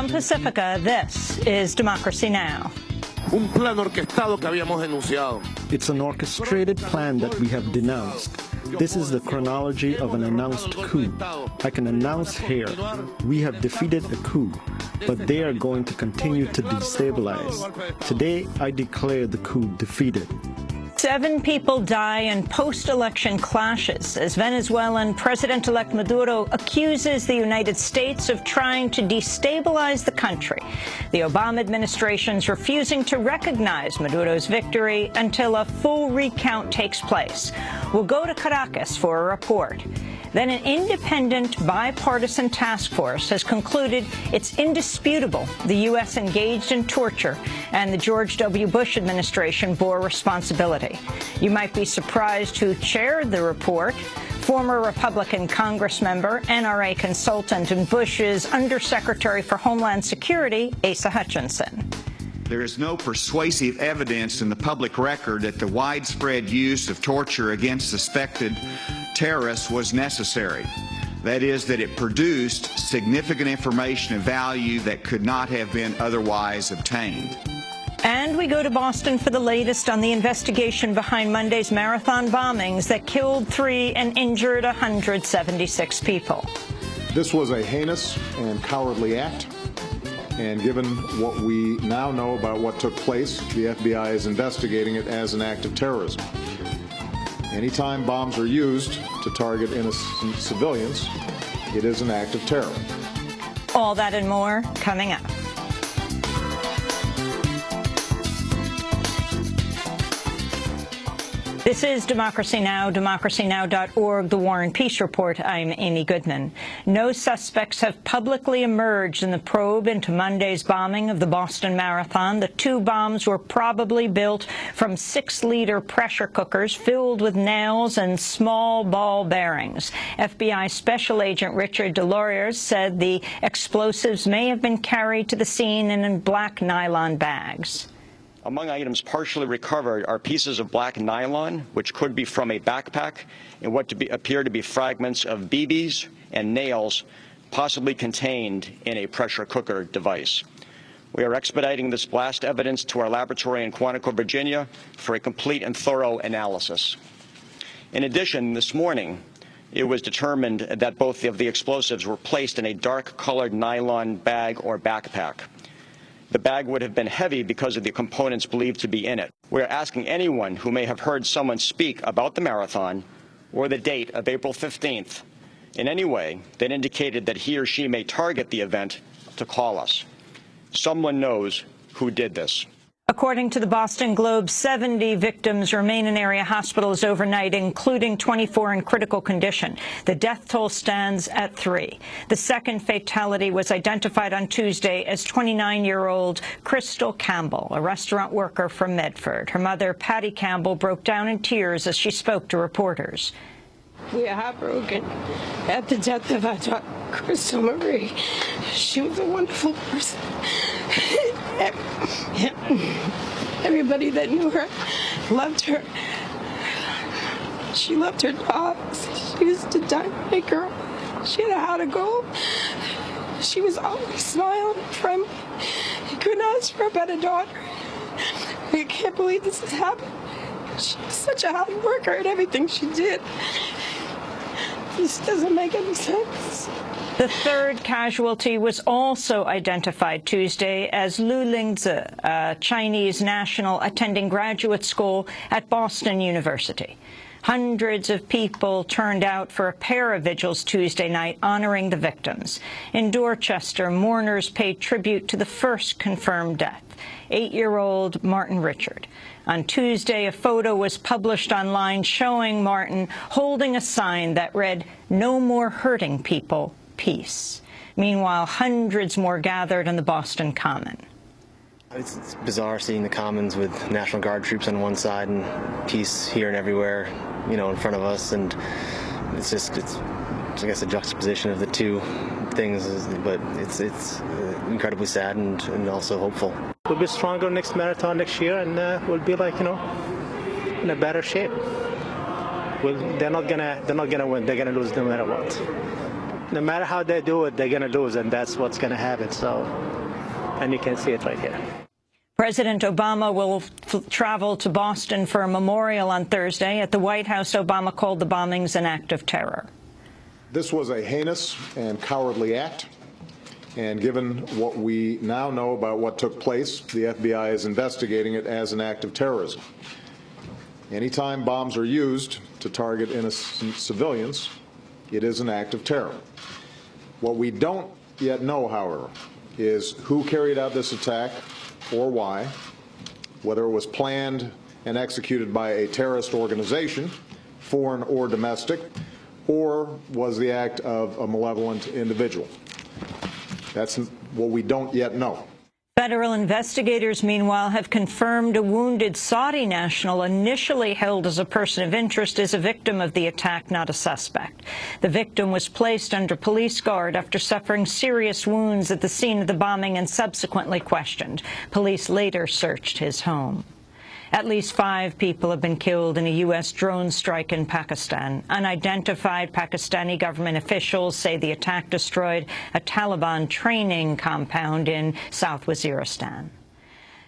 From Pacifica, this is Democracy Now! Un plan orquestado que habíamos denunciado. It's an orchestrated plan that we have denounced. This is the chronology of an announced coup. Like an announced here, we have defeated a coup, but they are going to continue to destabilize. Today, I declare the coup defeated. 7 people die in post-election clashes as Venezuelan President-elect Maduro accuses the United States of trying to destabilize the country. The Obama administration's refusing to recognize Maduro's victory until a full recount takes place. We'll go to Caracas for a report. Then an independent bipartisan task force has concluded it's indisputable the U.S. engaged in torture and the George W. Bush administration bore responsibility. You might be surprised who chaired the report. Former Republican Congress member, NRA consultant, and Bush's Undersecretary for Homeland Security, Asa Hutchinson. There is no persuasive evidence in the public record that the widespread use of torture against suspected terrorists was necessary. That is, that it produced significant information of value that could not have been otherwise obtained. And we go to Boston for the latest on the investigation behind Monday's marathon bombings that killed 3 and injured 176 people. This was a heinous and cowardly act. And given what we now know about what took place, the FBI is investigating it as an act of terrorism. Anytime bombs are used to target innocent civilians, it is an act of terror. All that and more coming up. This is Democracy Now!, democracynow.org, The War and Peace Report. I'm Amy Goodman. No suspects have publicly emerged in the probe into Monday's bombing of the Boston Marathon. The 2 bombs were probably built from 6-liter pressure cookers filled with nails and small ball bearings. FBI Special Agent Richard Deloriers said the explosives may have been carried to the scene in black nylon bags. Among items partially recovered are pieces of black nylon, which could be from a backpack, and what appear to be fragments of BBs and nails, possibly contained in a pressure cooker device. We are expediting this blast evidence to our laboratory in Quantico, Virginia, for a complete and thorough analysis. In addition, this morning, it was determined that both of the explosives were placed in a dark-colored nylon bag or backpack. The bag would have been heavy because of the components believed to be in it. We are asking anyone who may have heard someone speak about the marathon or the date of April 15th in any way that indicated that he or she may target the event to call us. Someone knows who did this. According to the Boston Globe, 70 victims remain in area hospitals overnight, including 24 in critical condition. The death toll stands at 3. The second fatality was identified on Tuesday as 29-year-old Crystal Campbell, a restaurant worker from Medford. Her mother, Patty Campbell, broke down in tears as she spoke to reporters. We are heartbroken at the death of our daughter, Crystal Marie. She was a wonderful person. Everybody that knew her loved her. She loved her dogs. She was a dynamite girl. She had a heart of gold. She was always smiling and friendly. You couldn't ask for a better daughter. I can't believe this has happened. She was such a hard worker at everything she did. This doesn't make any sense. The third casualty was also identified Tuesday as Lu Lingzi, a Chinese national attending graduate school at Boston University. Hundreds of people turned out for a pair of vigils Tuesday night honoring the victims. In Dorchester, mourners paid tribute to the first confirmed death, 8-year-old Martin Richard. On Tuesday, a photo was published online showing Martin holding a sign that read, "No more hurting people, peace." Meanwhile, hundreds more gathered on the Boston Common. It's bizarre seeing the Commons with National Guard troops on one side and peace here and everywhere, you know, in front of us, and it's I guess a juxtaposition of the two things, but it's incredibly sad and also hopeful. We'll be stronger next marathon next year, and we'll be like, you know, in a better shape. They're not gonna win. They're gonna lose no matter what. no matter how they do it, they're going to lose, and that's what's going to happen. So, and you can see it right here. President Obama will travel to Boston for a memorial on Thursday. At the White House, Obama called the bombings an act of terror. This was a heinous and cowardly act. And given what we now know about what took place, the FBI is investigating it as an act of terrorism. Anytime bombs are used to target innocent civilians, it is an act of terror. What we don't yet know, however, is who carried out this attack or why, whether it was planned and executed by a terrorist organization, foreign or domestic, or was the act of a malevolent individual. That's what we don't yet know. Federal investigators, meanwhile, have confirmed a wounded Saudi national initially held as a person of interest is a victim of the attack, not a suspect. The victim was placed under police guard after suffering serious wounds at the scene of the bombing and subsequently questioned. Police later searched his home. At least 5 people have been killed in a U.S. drone strike in Pakistan. Unidentified Pakistani government officials say the attack destroyed a Taliban training compound in South Waziristan.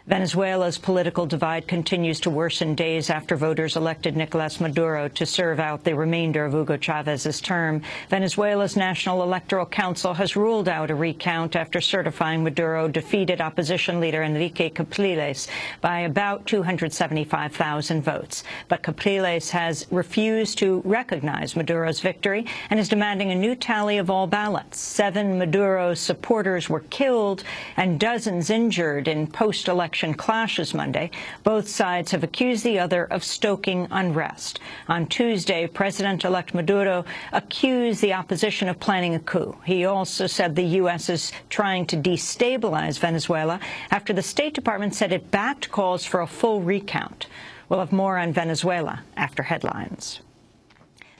Venezuela's political divide continues to worsen days after voters elected Nicolas Maduro to serve out the remainder of Hugo Chávez's term. Venezuela's National Electoral Council has ruled out a recount after certifying Maduro defeated opposition leader Enrique Capriles by about 275,000 votes. But Capriles has refused to recognize Maduro's victory and is demanding a new tally of all ballots. 7 Maduro supporters were killed and dozens injured in post-election clashes Monday. Both sides have accused the other of stoking unrest. On Tuesday, President-elect Maduro accused the opposition of planning a coup. He also said the U.S. is trying to destabilize Venezuela after the State Department said it backed calls for a full recount. We'll have more on Venezuela after headlines.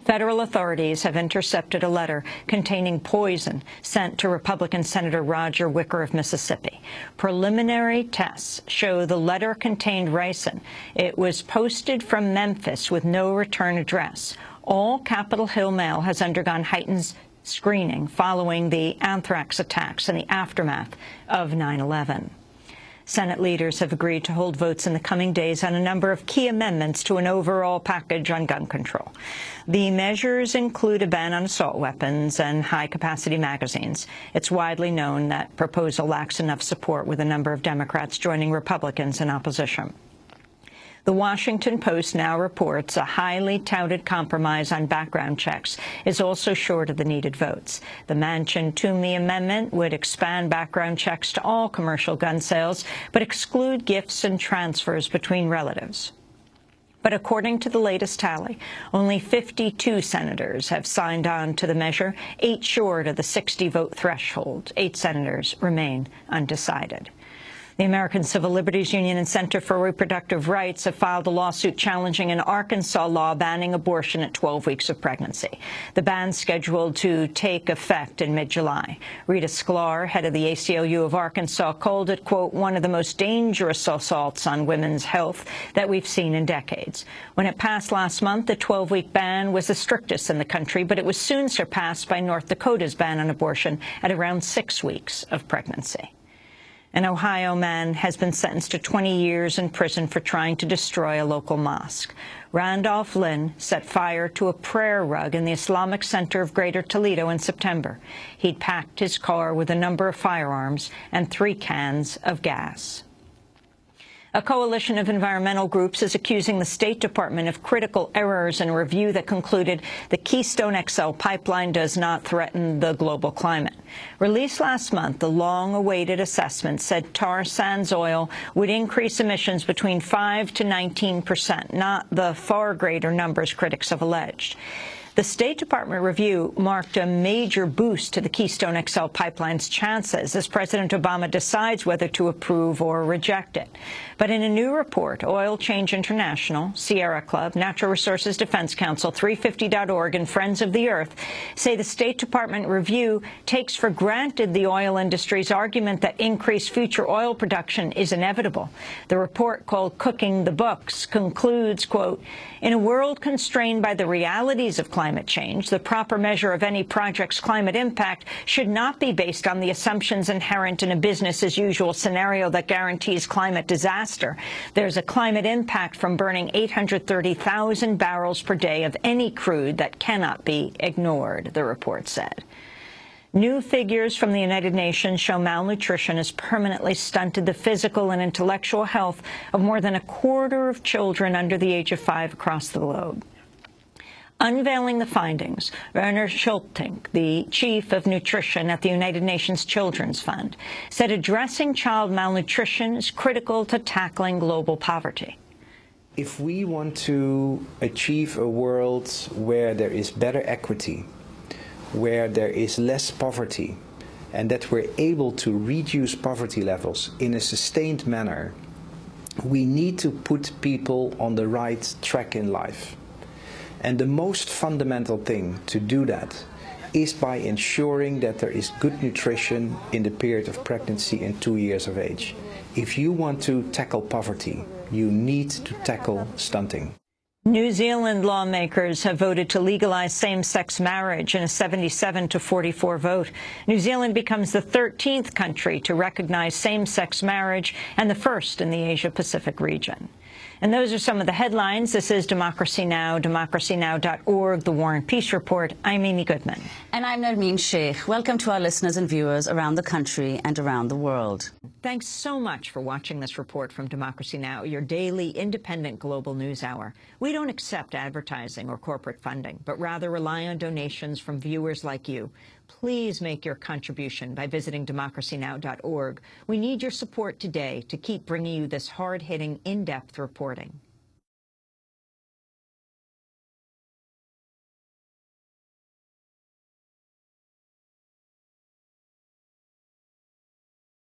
Federal authorities have intercepted a letter containing poison sent to Republican Senator Roger Wicker of Mississippi. Preliminary tests show the letter contained ricin. It was posted from Memphis with no return address. All Capitol Hill mail has undergone heightened screening following the anthrax attacks and the aftermath of 9/11. Senate leaders have agreed to hold votes in the coming days on a number of key amendments to an overall package on gun control. The measures include a ban on assault weapons and high-capacity magazines. It's widely known that proposal lacks enough support, with a number of Democrats joining Republicans in opposition. The Washington Post now reports a highly touted compromise on background checks is also short of the needed votes. The Manchin-Toomey amendment would expand background checks to all commercial gun sales, but exclude gifts and transfers between relatives. But according to the latest tally, only 52 senators have signed on to the measure, 8 short of the 60-vote threshold. 8 senators remain undecided. The American Civil Liberties Union and Center for Reproductive Rights have filed a lawsuit challenging an Arkansas law banning abortion at 12 weeks of pregnancy. The ban's scheduled to take effect in mid-July. Rita Sklar, head of the ACLU of Arkansas, called it, quote, one of the most dangerous assaults on women's health that we've seen in decades. When it passed last month, the 12-week ban was the strictest in the country, but it was soon surpassed by North Dakota's ban on abortion at around 6 weeks of pregnancy. An Ohio man has been sentenced to 20 years in prison for trying to destroy a local mosque. Randolph Lynn set fire to a prayer rug in the Islamic Center of Greater Toledo in September. He'd packed his car with a number of firearms and 3 cans of gas. A coalition of environmental groups is accusing the State Department of critical errors in a review that concluded the Keystone XL pipeline does not threaten the global climate. Released last month, the long-awaited assessment said tar sands oil would increase emissions between 5 to 19%, not the far greater numbers critics have alleged. The State Department review marked a major boost to the Keystone XL pipeline's chances as President Obama decides whether to approve or reject it. But in a new report, Oil Change International, Sierra Club, Natural Resources Defense Council, 350.org, and Friends of the Earth say the State Department review takes for granted the oil industry's argument that increased future oil production is inevitable. The report, called Cooking the Books, concludes, quote, in a world constrained by the realities of climate climate change. The proper measure of any project's climate impact should not be based on the assumptions inherent in a business-as-usual scenario that guarantees climate disaster. There's a climate impact from burning 830,000 barrels per day of any crude that cannot be ignored, the report said. New figures from the United Nations show malnutrition has permanently stunted the physical and intellectual health of more than a quarter of children under the age of 5 across the globe. Unveiling the findings, Werner Schulting, the chief of nutrition at the United Nations Children's Fund, said addressing child malnutrition is critical to tackling global poverty. If we want to achieve a world where there is better equity, where there is less poverty, and that we're able to reduce poverty levels in a sustained manner, we need to put people on the right track in life. And the most fundamental thing to do that is by ensuring that there is good nutrition in the period of pregnancy and 2 years of age. If you want to tackle poverty, you need to tackle stunting. New Zealand lawmakers have voted to legalize same-sex marriage in a 77-44 vote. New Zealand becomes the 13th country to recognize same-sex marriage and the first in the Asia-Pacific region. And those are some of the headlines. This is Democracy Now!, democracynow.org, The War and Peace Report. I'm Amy Goodman. And I'm Nermeen Sheikh. Welcome to our listeners and viewers around the country and around the world. Thanks so much for watching this report from Democracy Now!, your daily independent global news hour. We don't accept advertising or corporate funding, but rather rely on donations from viewers like you. Please make your contribution by visiting democracynow.org. We need your support today to keep bringing you this hard-hitting, in-depth reporting.